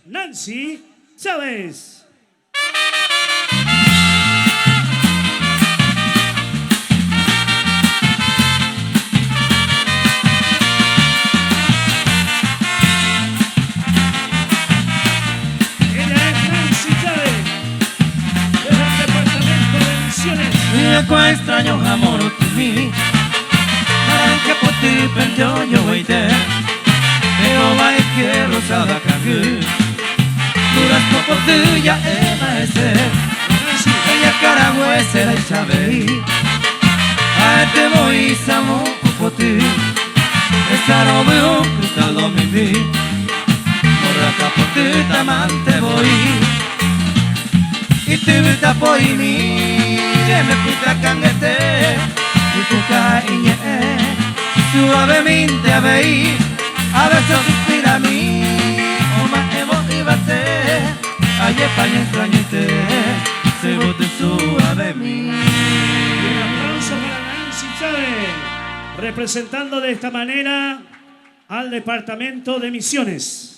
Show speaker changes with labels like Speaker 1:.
Speaker 1: Nancy Chávez.
Speaker 2: Qua extraño amor mi anche poter prendere io e te però vai che rosada cagu dura poco tuya e se ella cara huese la sabe a te voy samo poter esa robo cristallo mi vi ora capote tamante voy y te vita poi mi me puta cangete y tu cariñe suavemente a ver sospira a mí o más evo iba a ser ay España extrañete se bote suave a mí.
Speaker 1: Un aplauso para Nancy Chávez, representando de esta manera al departamento de Misiones.